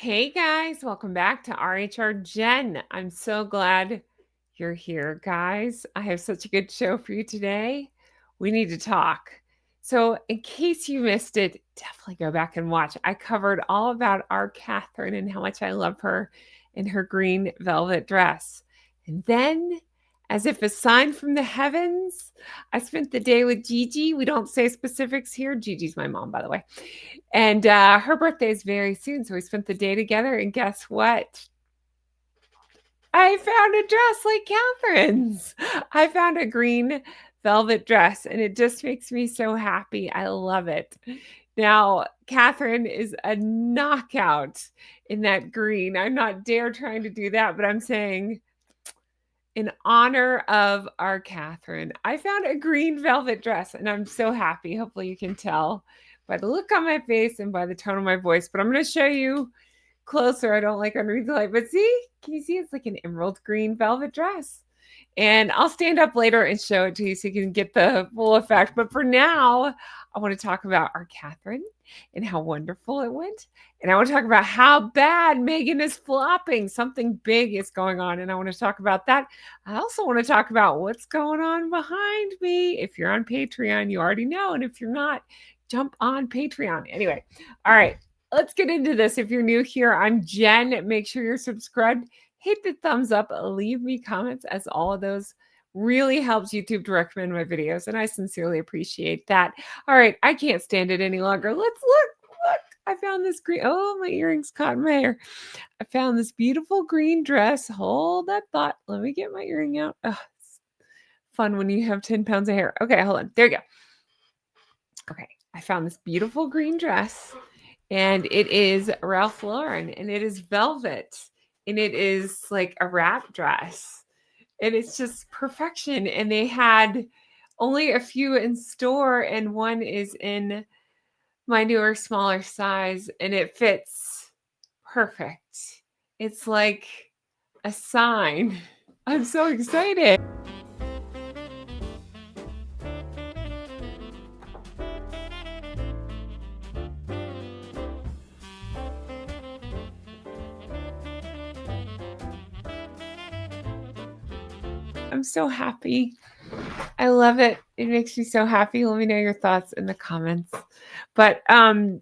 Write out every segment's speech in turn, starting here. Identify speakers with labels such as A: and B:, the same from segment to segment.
A: Hey guys, welcome back to RHR Jen. I'm so glad you're here, guys. I have such a good show for you today. We need to talk. So, in case you missed it, definitely go back and watch. I covered all about our Catherine and how much I love her in her green velvet dress. And then, as if a sign from the heavens, I spent the day with Gigi. We don't say specifics here. Gigi's my mom, by the way. And her birthday is very soon. So we spent the day together. And guess what? I found a dress like Catherine's. I found a green velvet dress, and it just makes me so happy. I love it. Now, Catherine is a knockout in that green. I'm not dare trying to do that, but I'm saying in honor of our Catherine, I found a green velvet dress, and I'm so happy. Hopefully you can tell by the look on my face and by the tone of my voice, but I'm going to show you closer. I don't like underneath the light, but see, can you see it's like an emerald green velvet dress? And I'll stand up later and show it to you so you can get the full effect. But for now, I want to talk about our Catherine and how wonderful it went. And I want to talk about how bad Meghan is flopping. Something big is going on. And I want to talk about that. I also want to talk about what's going on behind me. If you're on Patreon, you already know. And if you're not, jump on Patreon. Anyway, all right. Let's get into this. If you're new here, I'm Jen. Make sure you're subscribed. Hit the thumbs up. Leave me comments, as all of those really helps YouTube to recommend my videos, and I sincerely appreciate that. All right, I can't stand it any longer. Let's look. I found this green. Oh, my earrings caught in my hair. I found this beautiful green dress. Hold that thought. Let me get my earring out. Oh, it's fun when you have 10 pounds of hair. Okay, hold on. There you go. Okay, I found this beautiful green dress. And it is Ralph Lauren, and it is velvet, and it is like a wrap dress, and it's just perfection. And they had only a few in store, and one is in my newer, smaller size, and it fits perfect. It's like a sign. I'm so excited. I'm so happy. I love it. It makes me so happy. Let me know your thoughts in the comments. But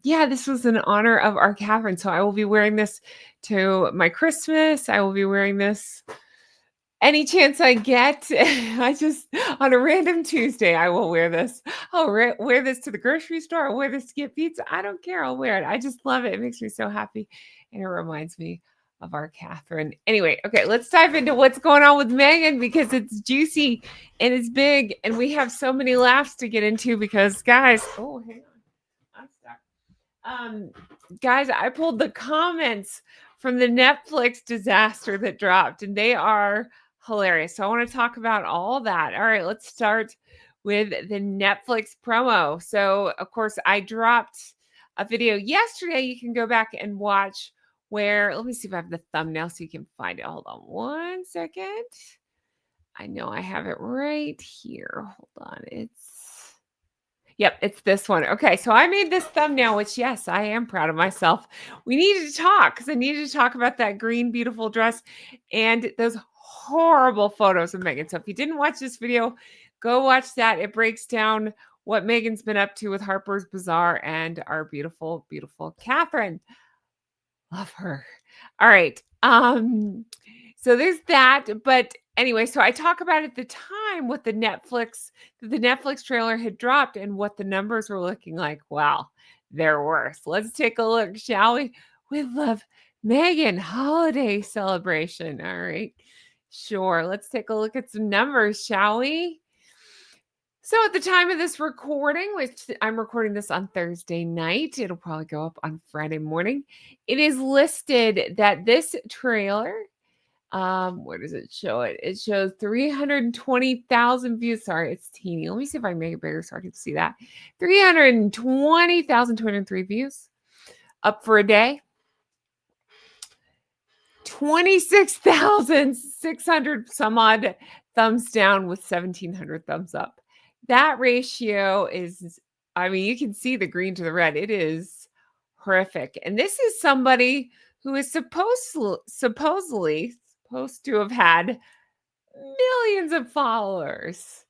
A: yeah, this was in honor of our Catherine. So I will be wearing this to my Christmas. I will be wearing this any chance I get. I just, on a random Tuesday, I will wear this. I'll wear this to the grocery store. I'll wear this to get pizza. I don't care. I'll wear it. I just love it. It makes me so happy. And it reminds me of our Catherine. Anyway, okay, let's dive into what's going on with Meghan, because it's juicy and it's big. And we have so many laughs to get into because, guys, oh, hang on. I'm stuck. Guys, I pulled the comments from the Netflix disaster that dropped, and they are hilarious. So I want to talk about all that. All right, let's start with the Netflix promo. So, of course, I dropped a video yesterday. You can go back and watch where, let me see if I have the thumbnail so you can find it. Hold on one second. I know I have it right here. Hold on. Yep, it's this one. Okay, so I made this thumbnail, which, yes, I am proud of myself. We needed to talk because I needed to talk about that green, beautiful dress and those horrible photos of Meghan. So if you didn't watch this video, go watch that. It breaks down what Meghan's been up to with Harper's Bazaar and our beautiful, beautiful Catherine. Love her. All right. So there's that. But anyway, so I talk about at the time what the Netflix trailer had dropped and what the numbers were looking like. Wow, they're worse. Let's take a look, shall we? We love Meghan holiday celebration. All right. Sure. Let's take a look at some numbers, shall we? So at the time of this recording, which I'm recording this on Thursday night, it'll probably go up on Friday morning. It is listed that this trailer, where does it show it? It shows 320,000 views. Sorry, it's teeny. Let me see if I can make it bigger so I can see that. 320,203 views. Up for a day. 26,600 some odd thumbs down with 1,700 thumbs up. That ratio is, I mean, you can see the green to the red. It is horrific. And this is somebody who is supposedly supposed to have had millions of followers.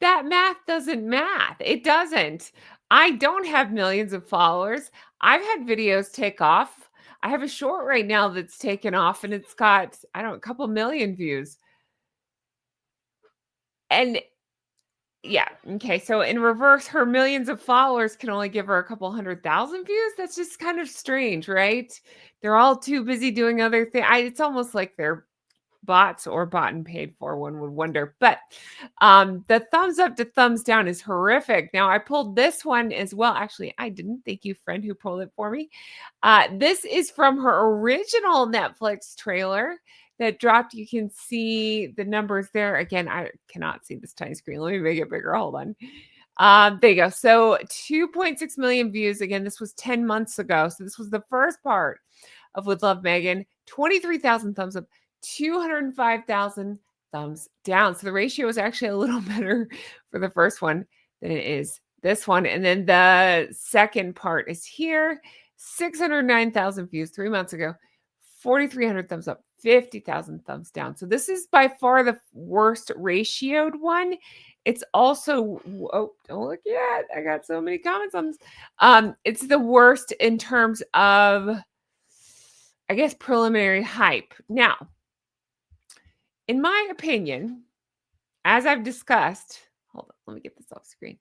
A: That math doesn't math. It doesn't. I don't have millions of followers. I've had videos take off. I have a short right now that's taken off and it's got, I don't know, a couple million views. And yeah, okay. So in reverse, her millions of followers can only give her a couple 100,000 views. That's just kind of strange, right? They're all too busy doing other things. It's almost like they're bots or bought and paid for, one would wonder. But the thumbs up to thumbs down is horrific. Now I pulled this one as well. Actually, I didn't. Thank you, friend who pulled it for me. This is from her original Netflix trailer that dropped. You can see the numbers there. Again, I cannot see this tiny screen. Let me make it bigger. Hold on. There you go. So 2.6 million views. Again, this was 10 months ago. So this was the first part of With Love, Meghan. 23,000 thumbs up, 205,000 thumbs down. So the ratio is actually a little better for the first one than it is this one. And then the second part is here. 609,000 views 3 months ago, 4,300 thumbs up, 50,000 thumbs down. So this is by far the worst ratioed one. It's also, oh, don't look yet. I got so many comments on this. It's the worst in terms of, I guess, preliminary hype. Now, in my opinion, as I've discussed, hold on, let me get this off screen.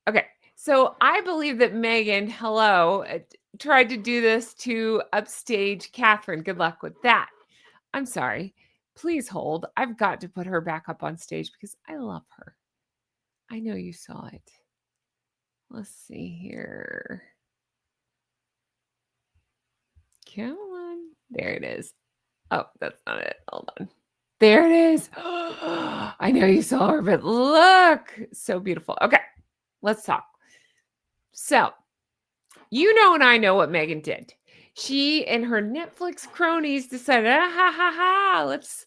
A: Okay, so I believe that Meghan, tried to do this to upstage Catherine. Good luck with that. I'm sorry. Please hold. I've got to put her back up on stage because I love her. I know you saw it. Let's see here. Come on. There it is. Oh, that's not it. Hold on. There it is. I know you saw her, but look. So beautiful. Okay, let's talk. So, you know, and I know what Meghan did. She and her Netflix cronies decided, let's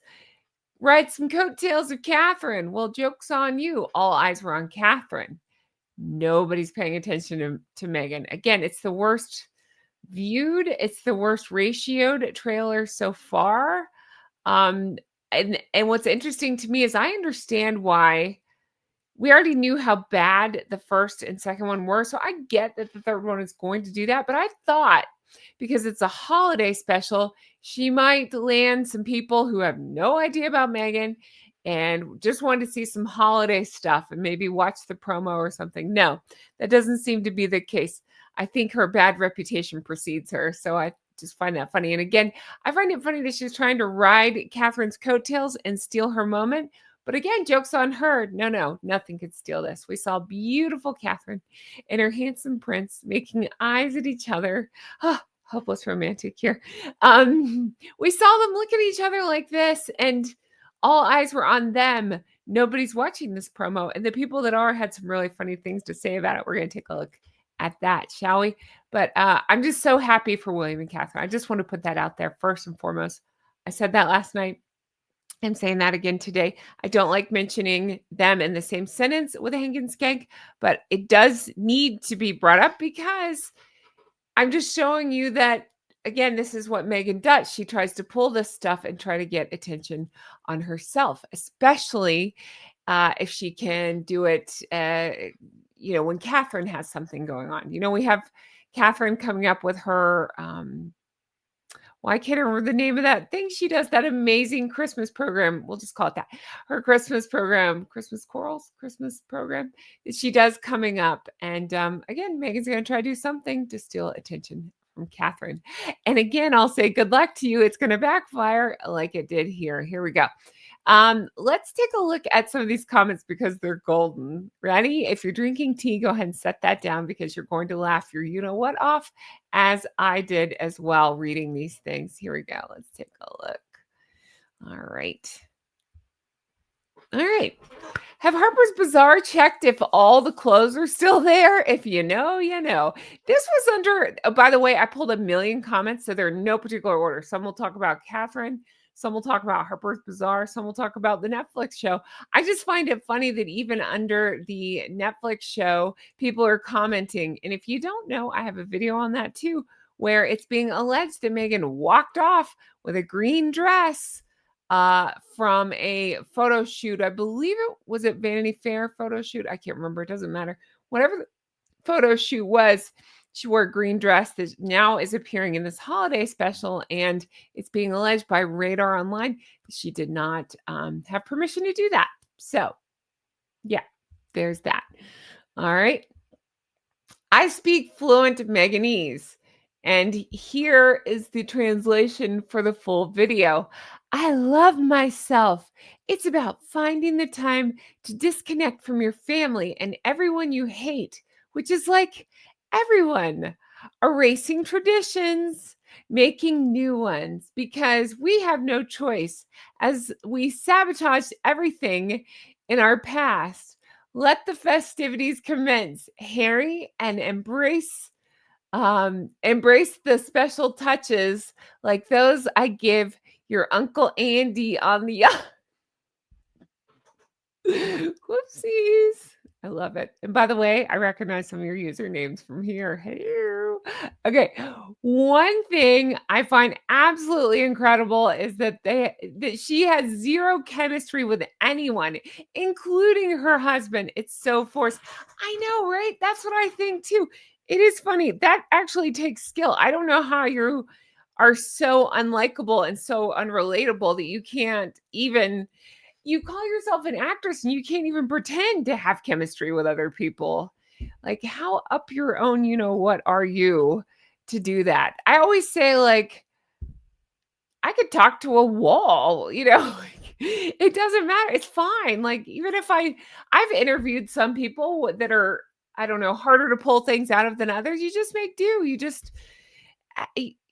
A: ride some coattails of Catherine. Well, joke's on you. All eyes were on Catherine. Nobody's paying attention to Meghan. Again, it's the worst viewed. It's the worst ratioed trailer so far. And what's interesting to me is I understand why. We already knew how bad the first and second one were, so I get that the third one is going to do that, but I thought because it's a holiday special, she might land some people who have no idea about Meghan and just wanted to see some holiday stuff and maybe watch the promo or something. No, that doesn't seem to be the case. I think her bad reputation precedes her, so I just find that funny. And again, I find it funny that she's trying to ride Catherine's coattails and steal her moment. But again, joke's on her. No, nothing could steal this. We saw beautiful Catherine and her handsome prince making eyes at each other. Oh, hopeless romantic here. We saw them look at each other like this, and all eyes were on them. Nobody's watching this promo, and the people that are had some really funny things to say about it. We're going to take a look at that, shall we? But I'm just so happy for William and Catherine. I just want to put that out there first and foremost. I said that last night. I'm saying that again today. I don't like mentioning them in the same sentence with a Hank and Skank, but it does need to be brought up because I'm just showing you that, again, this is what Meghan does. She tries to pull this stuff and try to get attention on herself, especially if she can do it, when Catherine has something going on. We have Catherine coming up with her well, I can't remember the name of that thing she does, that amazing Christmas program. We'll just call it that. Her Christmas program, Christmas Chorals, Christmas program that she does coming up. And again, Meghan's going to try to do something to steal attention from Catherine. And again, I'll say good luck to you. It's going to backfire like it did here. Here we go. Let's take a look at some of these comments because they're golden. Ready? If you're drinking tea, go ahead and set that down because you're going to laugh your you-know-what off, as I did as well reading these things. Here we go. Let's take a look. All right. All right. Have Harper's Bazaar checked if all the clothes are still there? If you know, you know. This was under, by the way, I pulled 1 million comments, so they're in no particular order. Some will talk about Catherine. Some will talk about Harper's Bazaar. Some will talk about the Netflix show. I just find it funny that even under the Netflix show, people are commenting. And if you don't know, I have a video on that too, where it's being alleged that Meghan walked off with a green dress from a photo shoot. I believe it was at Vanity Fair photo shoot. I can't remember. It doesn't matter. Whatever the photo shoot was, she wore a green dress that now is appearing in this holiday special, and it's being alleged by Radar Online that she did not have permission to do that. So, yeah, there's that. All right. I speak fluent Meghanese, and here is the translation for the full video. I love myself. It's about finding the time to disconnect from your family and everyone you hate, which is like everyone, erasing traditions, making new ones, because we have no choice as we sabotage everything in our past. Let the festivities commence, Harry, and embrace the special touches like those I give your Uncle Andy on the whoopsies. I love it. And by the way, I recognize some of your usernames from here. Hello. Okay. One thing I find absolutely incredible is that she has zero chemistry with anyone, including her husband. It's so forced. I know, right? That's what I think too. It is funny. That actually takes skill. I don't know how you are so unlikable and so unrelatable that you can't even you call yourself an actress and you can't even pretend to have chemistry with other people. Like, how up your own, what are you to do that? I always say, like, I could talk to a wall, it doesn't matter. It's fine. Like, even if I've interviewed some people that are, I don't know, harder to pull things out of than others. You just make do. You just,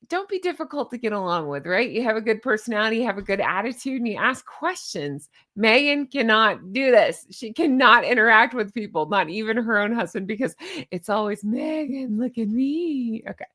A: don't be difficult to get along with, right? You have a good personality, you have a good attitude, and you ask questions. Meghan cannot do this. She cannot interact with people, not even her own husband, because it's always Meghan, look at me. Okay.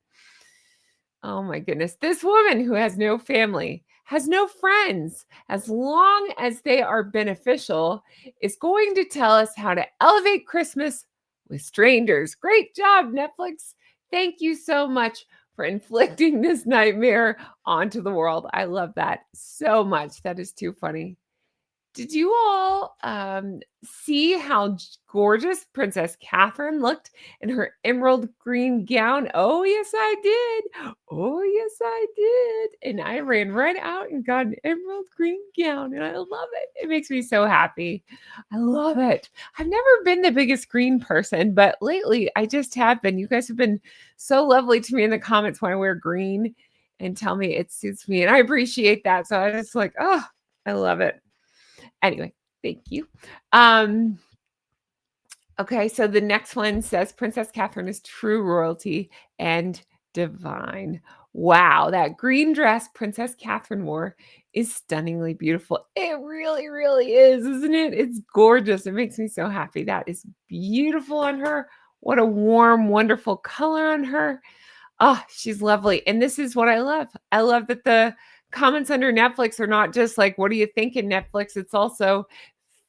A: Oh my goodness. This woman who has no family, has no friends, as long as they are beneficial, is going to tell us how to elevate Christmas with strangers. Great job, Netflix. Thank you so much for inflicting this nightmare onto the world. I love that so much. That is too funny. Did you all see how gorgeous Princess Catherine looked in her emerald green gown? Oh, yes, I did. Oh, yes, I did. And I ran right out and got an emerald green gown, and I love it. It makes me so happy. I love it. I've never been the biggest green person, but lately I just have been. You guys have been so lovely to me in the comments when I wear green and tell me it suits me, and I appreciate that. So I just like, oh, I love it. Anyway, thank you. Okay, so the next one says Princess Catherine is true royalty and divine. Wow, that green dress Princess Catherine wore is stunningly beautiful. It really, really is, isn't it? It's gorgeous. It makes me so happy. That is beautiful on her. What a warm, wonderful color on her. Oh, she's lovely. And this is what I love. I love that the comments under Netflix are not just like, what do you think in Netflix? It's also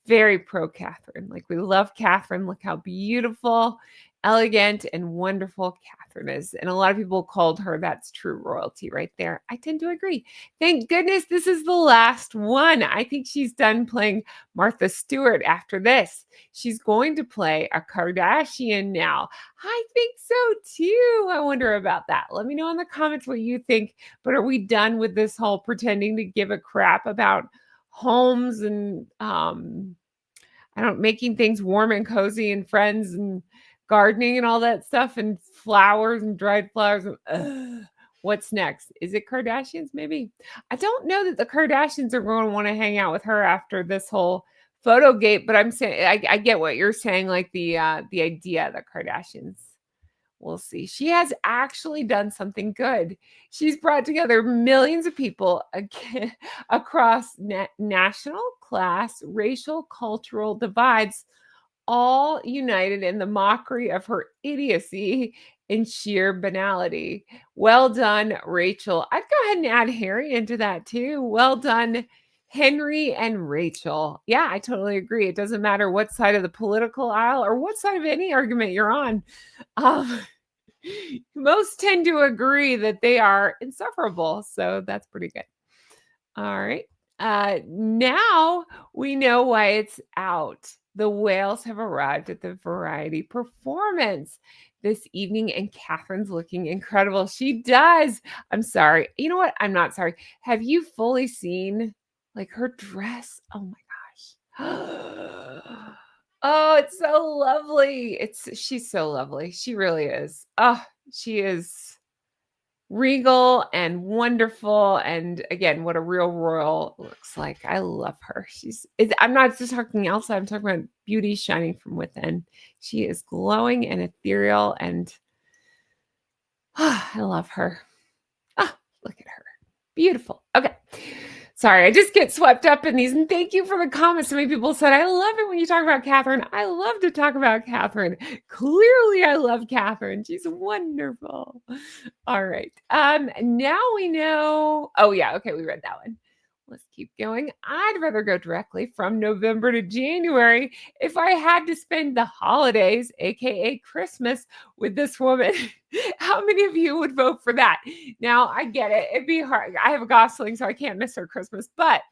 A: very pro Catherine. Like, we love Catherine. Look how beautiful, elegant, and wonderful Catherine is. And a lot of people called her that's true royalty right there. I tend to agree. Thank goodness this is the last one. I think she's done playing Martha Stewart after this. She's going to play a Kardashian now. I think so too. I wonder about that. Let me know in the comments what you think. But are we done with this whole pretending to give a crap about homes and making things warm and cozy and friends and gardening and all that stuff and flowers and dried flowers and what's next? Is it Kardashians? Maybe. I don't know that the Kardashians are going to want to hang out with her after this whole photo gate, but I'm saying I get what you're saying, like the idea of the Kardashians. We'll see. She has actually done something good. She's brought together millions of people across national, class, racial, cultural divides, all united in the mockery of her idiocy and sheer banality. Well done, Rachel. I'd go ahead and add Harry into that too. Well done, Henry and Rachel. Yeah, I totally agree. It doesn't matter what side of the political aisle or what side of any argument you're on. Um, Most tend to agree that they are insufferable, so that's pretty good. All right. Now we know why it's out. The whales have arrived at the variety performance this evening, and Catherine's looking incredible. She does. I'm sorry. You know what? I'm not sorry. Have you fully seen like her dress? Oh my gosh. Oh, it's so lovely. She's so lovely. She really is. Oh, she is regal and wonderful, and again, what a real royal looks like. I love her. I'm not just talking outside, I'm talking about beauty shining from within. She is glowing and ethereal, and I love her. Look at her. Beautiful. Okay. Sorry, I just get swept up in these. And thank you for the comments. So many people said, I love it when you talk about Catherine. I love to talk about Catherine. Clearly, I love Catherine. She's wonderful. All right. Now we know. Oh, yeah. Okay, we read that one. Let's keep going. I'd rather go directly from November to January if I had to spend the holidays, aka Christmas, with this woman. How many of you would vote for that? Now, I get it. It'd be hard. I have a Gosling, so I can't miss her Christmas. But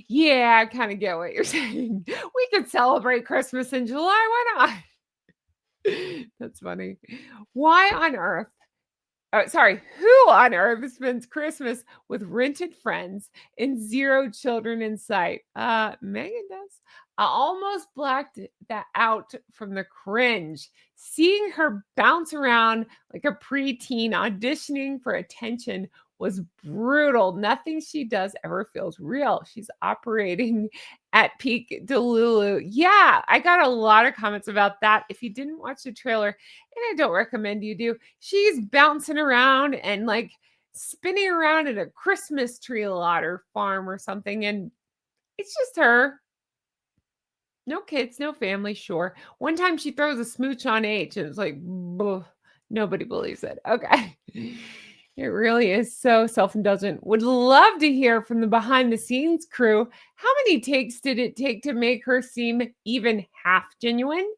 A: yeah, I kind of get what you're saying. We could celebrate Christmas in July. Why not? That's funny. Why on earth who on earth spends Christmas with rented friends and zero children in sight? Meghan does. I almost blacked that out from the cringe. Seeing her bounce around like a preteen auditioning for attention was brutal. Nothing she does ever feels real. She's operating at peak Delulu. Yeah, I got a lot of comments about that. If you didn't watch the trailer, and I don't recommend you do, she's bouncing around and like spinning around at a Christmas tree lot or farm or something. And it's just her. No kids, no family, sure. One time she throws a smooch on H and it's like, nobody believes it. Okay. It really is so self-indulgent. Would love to hear from the behind the scenes crew. How many takes did it take to make her seem even half genuine?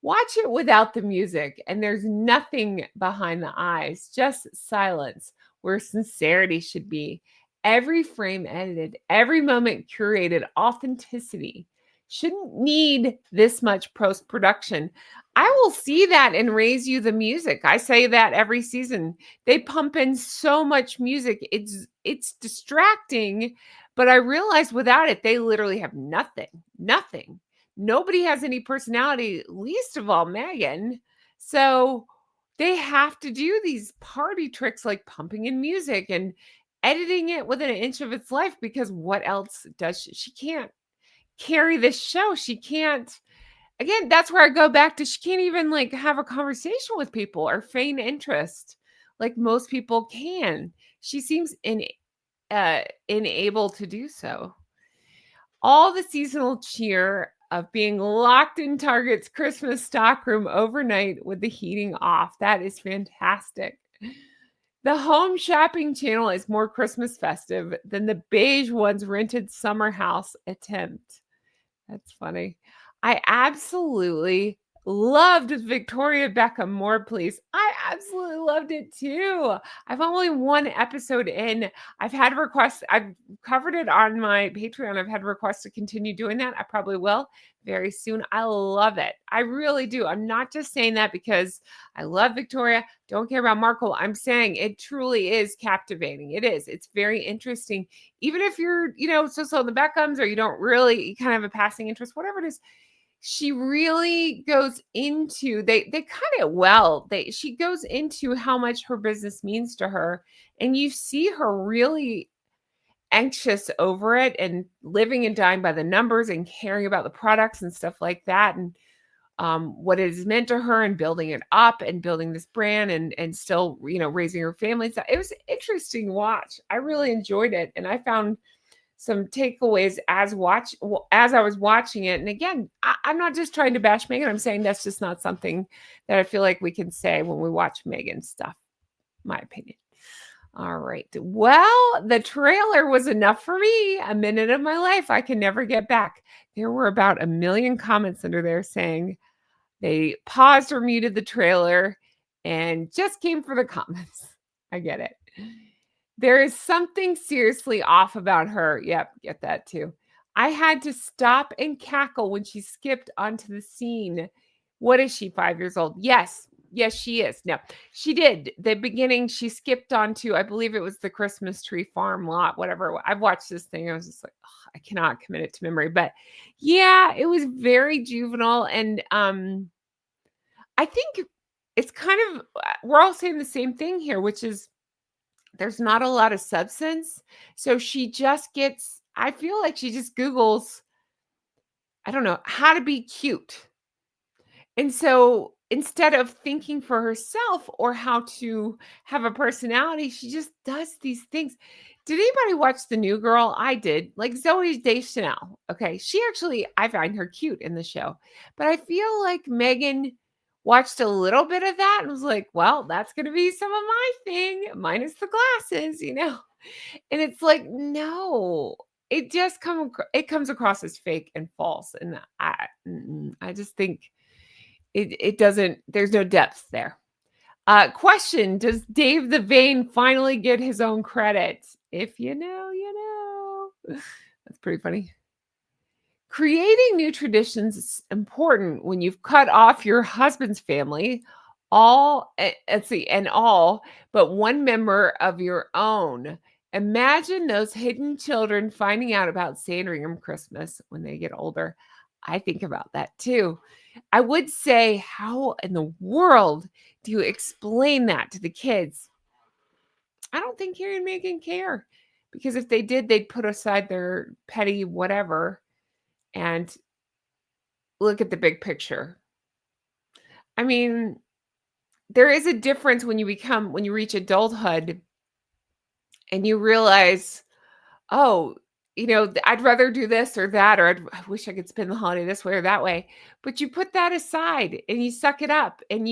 A: Watch it without the music, and there's nothing behind the eyes, just silence where sincerity should be. Every frame edited, every moment curated, authenticity. Shouldn't need this much post production. I will see that and raise you the music. I say that every season. They pump in so much music. It's distracting, but I realize without it, they literally have nothing. Nothing. Nobody has any personality, least of all Meghan. So they have to do these party tricks like pumping in music and editing it within an inch of its life, because what else does she can't carry this show. She can't. Again, that's where I go back to, she can't even like have a conversation with people or feign interest like most people can. She seems unable to do so. All the seasonal cheer of being locked in Target's Christmas stockroom overnight with the heating off. That is fantastic. The home shopping channel is more Christmas festive than the beige one's rented summer house attempt. That's funny. I absolutely loved Victoria Beckham. More, please. I absolutely loved it too. I've only one episode in. I've had requests. I've covered it on my Patreon. I've had requests to continue doing that. I probably will very soon. I love it. I really do. I'm not just saying that because I love Victoria. Don't care about Markle. I'm saying it truly is captivating. It is. It's very interesting. Even if you're, so the Beckhams, or you don't really, you kind of have a passing interest, whatever it is, she really goes into, they cut it well. She goes into how much her business means to her, and you see her really anxious over it and living and dying by the numbers and caring about the products and stuff like that, and what it has meant to her, and building it up and building this brand, and still raising her family. So it was an interesting watch. I really enjoyed it, and I found some takeaways as I was watching it. And again, I'm not just trying to bash Meghan. I'm saying that's just not something that I feel like we can say when we watch Meghan stuff, my opinion. All right. Well, the trailer was enough for me. A minute of my life I can never get back. There were about 1 million comments under there saying they paused or muted the trailer and just came for the comments. I get it. There is something seriously off about her. Yep, get that too. I had to stop and cackle when she skipped onto the scene. What is she, 5 years old? Yes. Yes, she is. No, she did. The beginning, she skipped onto, I believe it was the Christmas tree farm lot, whatever. I've watched this thing. I was just like, "Ugh, I cannot commit it to memory." But yeah, it was very juvenile. And I think it's kind of, we're all saying the same thing here, which is there's not a lot of substance. So she just gets, I feel like she just Googles, I don't know, how to be cute. And so instead of thinking for herself or how to have a personality, she just does these things. Did anybody watch The New Girl? I did. Like Zoe Deschanel. Okay. She actually, I find her cute in the show. But I feel like Meghan watched a little bit of that and was like, well, that's going to be some of my thing, minus the glasses. And it's like, no, it comes across as fake and false. And I just think it doesn't, there's no depth there. Question: does Dave the Vane finally get his own credit? If you know, you know. That's pretty funny. Creating new traditions is important when you've cut off your husband's family, let's see, and all but one member of your own. Imagine those hidden children finding out about Sandringham Christmas when they get older. I think about that too. I would say, how in the world do you explain that to the kids? I don't think Harry and Meghan care, because if they did, they'd put aside their petty whatever and look at the big picture. I mean, there is a difference when you reach adulthood and you realize, oh, I'd rather do this or that, or I wish I could spend the holiday this way or that way. But you put that aside and you suck it up, and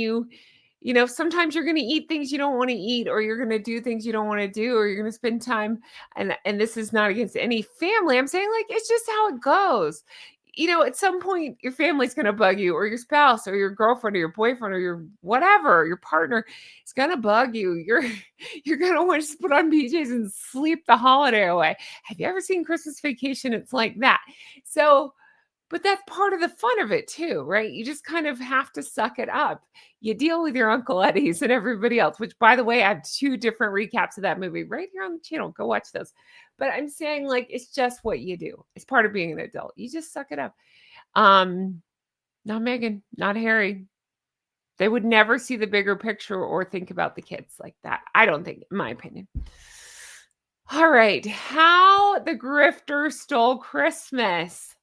A: sometimes you're going to eat things you don't want to eat, or you're going to do things you don't want to do, or you're going to spend time. And this is not against any family. I'm saying, like, it's just how it goes. At some point your family's going to bug you, or your spouse or your girlfriend or your boyfriend or your whatever, your partner is going to bug you. You're going to want to just put on PJs and sleep the holiday away. Have you ever seen Christmas Vacation? It's like that. So, but that's part of the fun of it too, right? You just kind of have to suck it up. You deal with your Uncle Eddie's and everybody else, which, by the way, I have 2 different recaps of that movie right here on the channel. Go watch those. But I'm saying, like, it's just what you do. It's part of being an adult. You just suck it up. Not Meghan, not Harry. They would never see the bigger picture or think about the kids like that. I don't think, in my opinion. All right. How the grifter stole Christmas.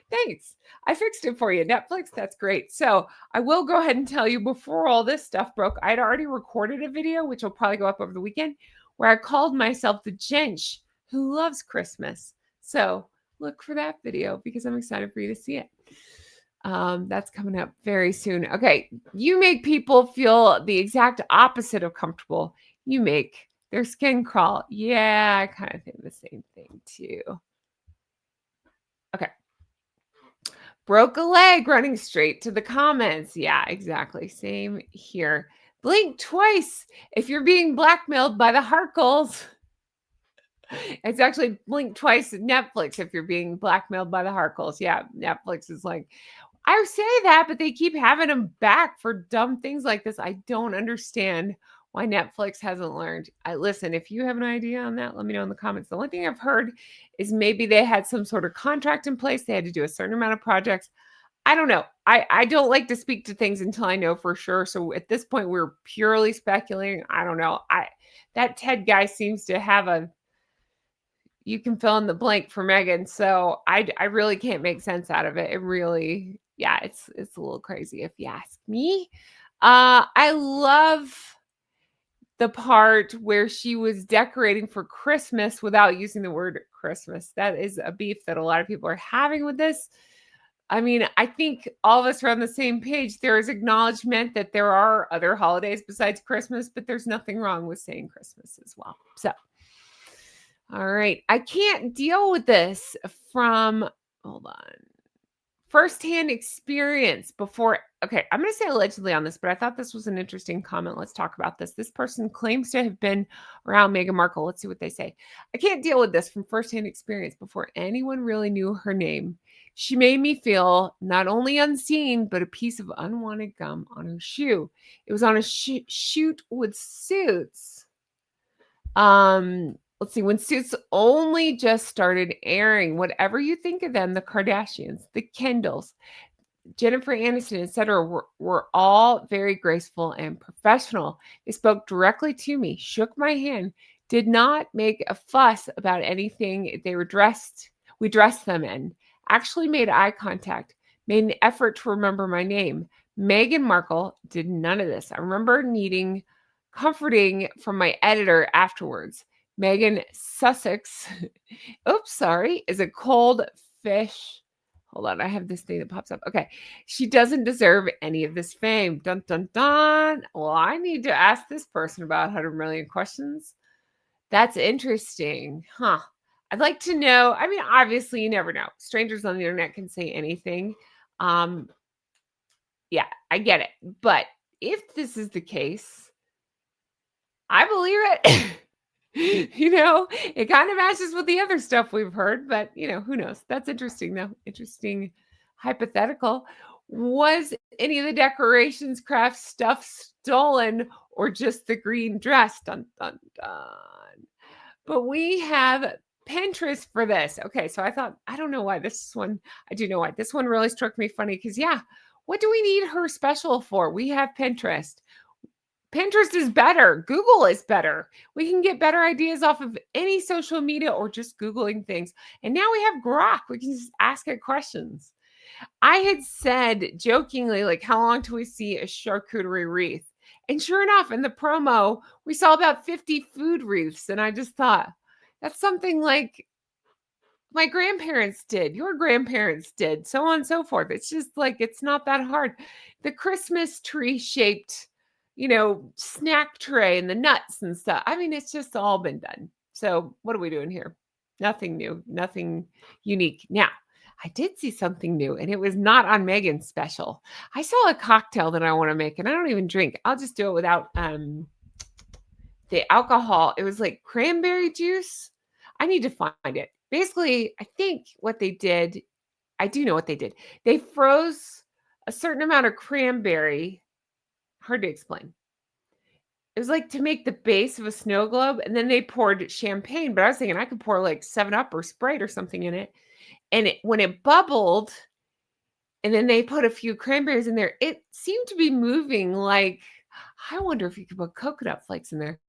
A: Thanks. I fixed it for you. Netflix, that's great. So I will go ahead and tell you, before all this stuff broke, I'd already recorded a video, which will probably go up over the weekend, where I called myself the Grinch who loves Christmas. So look for that video, because I'm excited for you to see it. That's coming up very soon. Okay. You make people feel the exact opposite of comfortable. You make their skin crawl. Yeah, I kind of think the same thing too. Okay. Broke a leg running straight to the comments. Yeah, exactly. Same here. Blink twice if you're being blackmailed by the Harkles. It's actually blink twice at Netflix if you're being blackmailed by the Harkles. Yeah, Netflix is like, I say that, but they keep having them back for dumb things like this. I don't understand why Netflix hasn't learned. Listen, if you have an idea on that, let me know in the comments. The only thing I've heard is maybe they had some sort of contract in place. They had to do a certain amount of projects. I don't know. I don't like to speak to things until I know for sure. So at this point, we're purely speculating. I don't know. That Ted guy seems to have you can fill in the blank for Meghan. So I really can't make sense out of it. It really, yeah, it's a little crazy if you ask me. I love the part where she was decorating for Christmas without using the word Christmas. That is a beef that a lot of people are having with this. I mean, I think all of us are on the same page. There is acknowledgement that there are other holidays besides Christmas, but there's nothing wrong with saying Christmas as well. So, all right. I can't deal with this hold on. firsthand experience before. Okay, I'm going to say allegedly on this, but I thought this was an interesting comment. Let's talk about this. This person claims to have been around Meghan Markle. Let's see what they say. I can't deal with this from firsthand experience before anyone really knew her name. She made me feel not only unseen, but a piece of unwanted gum on her shoe. It was on a shoot with Suits. Let's see, when Suits only just started airing, whatever you think of them, the Kardashians, the Kendalls, Jennifer Aniston, etc., were all very graceful and professional. They spoke directly to me, shook my hand, did not make a fuss about anything we dressed them in, actually made eye contact, made an effort to remember my name. Meghan Markle did none of this. I remember needing comforting from my editor afterwards. Megan Sussex, oops, sorry, is a cold fish. Hold on, I have this thing that pops up. Okay. She doesn't deserve any of this fame. Dun, dun, dun. Well, I need to ask this person about 100 million questions. That's interesting. Huh. I'd like to know. I mean, obviously, you never know. Strangers on the internet can say anything. Um, yeah, I get it. But if this is the case, I believe it. It kind of matches with the other stuff we've heard, but who knows? That's interesting though. Interesting hypothetical. Was any of the decorations, craft stuff stolen or just the green dress? Dun dun dun. But we have Pinterest for this. Okay, so I thought, I don't know why this one, I do know why. This one really struck me funny because what do we need her special for? We have Pinterest. Pinterest is better. Google is better. We can get better ideas off of any social media or just Googling things. And now we have Grok. We can just ask it questions. I had said jokingly, like, how long till we see a charcuterie wreath? And sure enough, in the promo, we saw about 50 food wreaths. And I just thought, that's something like my grandparents did, your grandparents did, so on and so forth. It's just like, it's not that hard. The Christmas tree shaped, snack tray and the nuts and stuff. I mean, it's just all been done. So what are we doing here? Nothing new, nothing unique. Now, I did see something new, and it was not on Megan's special. I saw a cocktail that I want to make, and I don't even drink. I'll just do it without the alcohol. It was like cranberry juice. I need to find it. Basically, I think what they did, I do know what they did. They froze a certain amount of cranberry. Hard to explain. It was like to make the base of a snow globe, and then they poured champagne. But I was thinking I could pour like 7-Up or Sprite or something in it. And when it bubbled, and then they put a few cranberries in there, it seemed to be moving like, I wonder if you could put coconut flakes in there.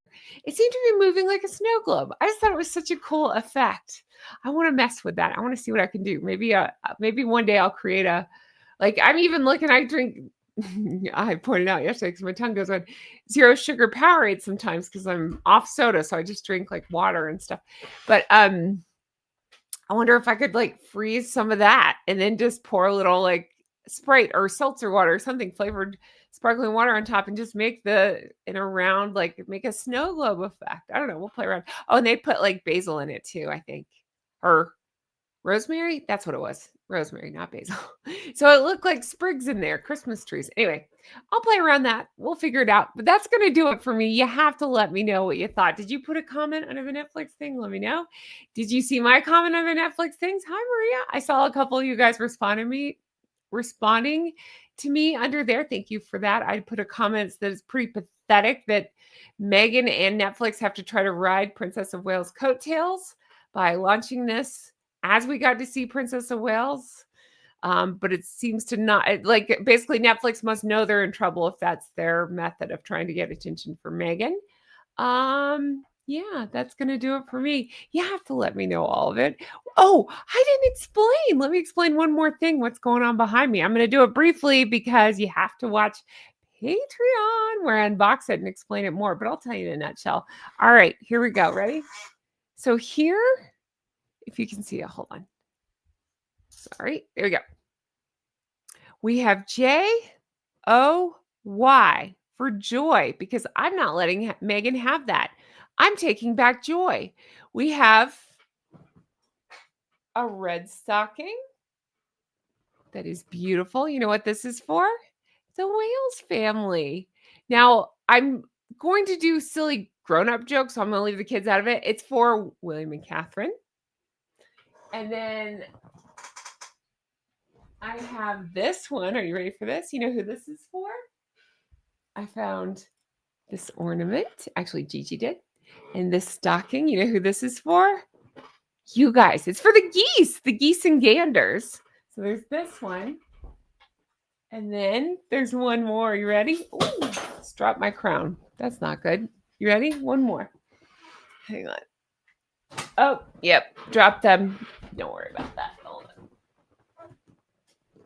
A: It seemed to be moving like a snow globe. I just thought it was such a cool effect. I want to mess with that. I want to see what I can do. Maybe one day I'll create I'm even looking, I drink, I pointed out yesterday because my tongue goes on zero sugar Powerade sometimes because I'm off soda. So I just drink like water and stuff. But I wonder if I could like freeze some of that and then just pour a little like Sprite or seltzer water or something flavored sparkling water on top and just make make a snow globe effect. I don't know. We'll play around. Oh, and they put like basil in it too, I think. Or rosemary. That's what it was. Rosemary, not basil. So it looked like sprigs in there, Christmas trees. Anyway, I'll play around that. We'll figure it out. But that's going to do it for me. You have to let me know what you thought. Did you put a comment under the Netflix thing? Let me know. Did you see my comment on the Netflix things? Hi, Maria. I saw a couple of you guys responding to me under there. Thank you for that. I put a comment that is pretty pathetic that Meghan and Netflix have to try to ride Princess of Wales' coattails by launching this as we got to see Princess of Wales. But it seems to not, basically Netflix must know they're in trouble if that's their method of trying to get attention for Meghan. Yeah, that's going to do it for me. You have to let me know all of it. Oh, I didn't explain. Let me explain one more thing. What's going on behind me? I'm going to do it briefly because you have to watch Patreon where I unbox it and explain it more, but I'll tell you in a nutshell. All right, here we go. Ready? So here, if you can see it, hold on. Sorry, there we go. We have Joy for joy because I'm not letting Meghan have that. I'm taking back joy. We have a red stocking. That is beautiful. You know what this is for? The Wales family. Now, I'm going to do silly grown-up jokes, so I'm going to leave the kids out of it. It's for William and Catherine. And then I have this one. Are you ready for this? You know who this is for? I found this ornament. Actually, Gigi did. And this stocking. You know who this is for? You guys. It's for the geese and ganders. So there's this one. And then there's one more. You ready? Ooh, just dropped my crown. That's not good. You ready? One more. Hang on. Oh, yep. Drop them. Don't worry about that. Hold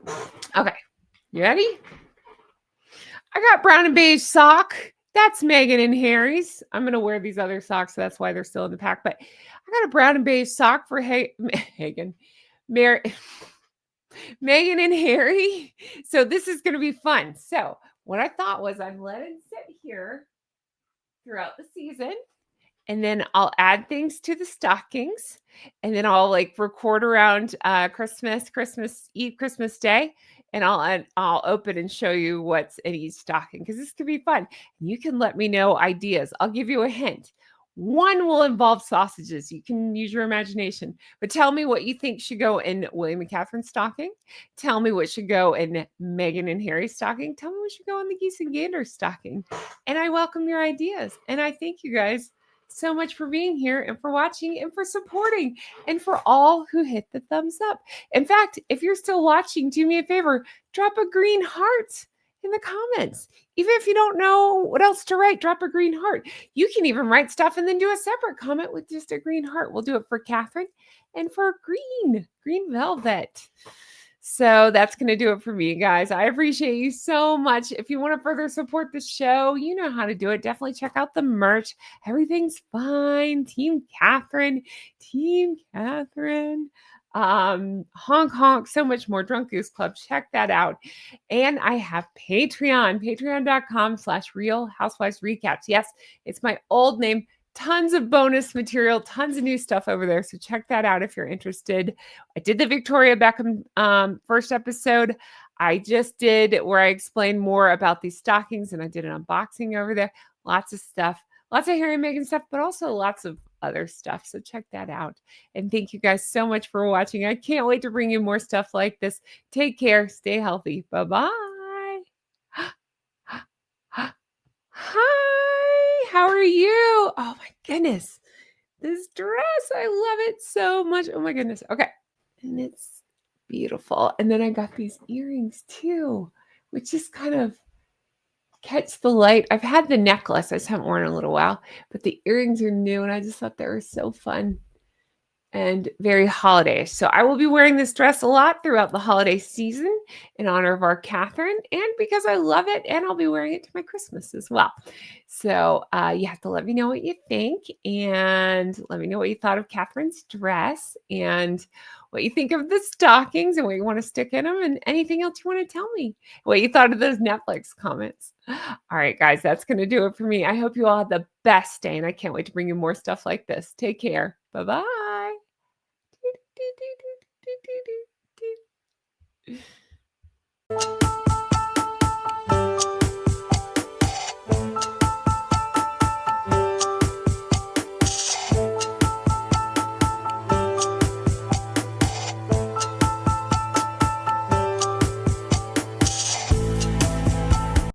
A: on. Okay. You ready? I got brown and beige sock. That's Meghan and Harry's. I'm going to wear these other socks, so that's why they're still in the pack. But I got a brown and beige sock for Meghan. Meghan and Harry. So this is going to be fun. So what I thought was I'd let it sit here throughout the season. And then I'll add things to the stockings. And then I'll like record around Christmas Eve, Christmas Day. And I'll open and show you what's in each stocking because this could be fun. And you can let me know ideas. I'll give you a hint. One will involve sausages. You can use your imagination. But tell me what you think should go in William and Catherine's stocking. Tell me what should go in Meghan and Harry's stocking. Tell me what should go in the geese and gander stocking. And I welcome your ideas. And I thank you guys so much for being here and for watching and for supporting and for all who hit the thumbs up. In fact, if you're still watching, do me a favor, drop a green heart in the comments. Even if you don't know what else to write, drop a green heart. You can even write stuff and then do a separate comment with just a green heart. We'll do it for Catherine and for green velvet. So that's going to do it for me, guys. I appreciate you so much. If you want to further support the show, you know how to do it. Definitely check out the merch. Everything's fine. Team Catherine. Honk honk, so much more. Drunk Goose Club. Check that out. And I have Patreon, patreon.com/Real Housewives Recaps. Yes, it's my old name. Tons of bonus material, tons of new stuff over there. So check that out if you're interested. I did the Victoria Beckham first episode. I just did where I explained more about these stockings and I did an unboxing over there. Lots of stuff, lots of Harry and Meghan stuff, but also lots of other stuff. So check that out. And thank you guys so much for watching. I can't wait to bring you more stuff like this. Take care. Stay healthy. Bye-bye. Hi, how are you? Oh my goodness. This dress, I love it so much. Oh my goodness. Okay. And it's beautiful. And then I got these earrings too, which just kind of catch the light. I've had the necklace. I just haven't worn it in a little while, but the earrings are new and I just thought they were so fun and very holiday. So I will be wearing this dress a lot throughout the holiday season in honor of our Catherine and because I love it, and I'll be wearing it to my Christmas as well. So you have to let me know what you think and let me know what you thought of Catherine's dress and what you think of the stockings and what you want to stick in them and anything else you want to tell me, what you thought of those Netflix comments. All right, guys, that's going to do it for me. I hope you all have the best day and I can't wait to bring you more stuff like this. Take care. Bye-bye.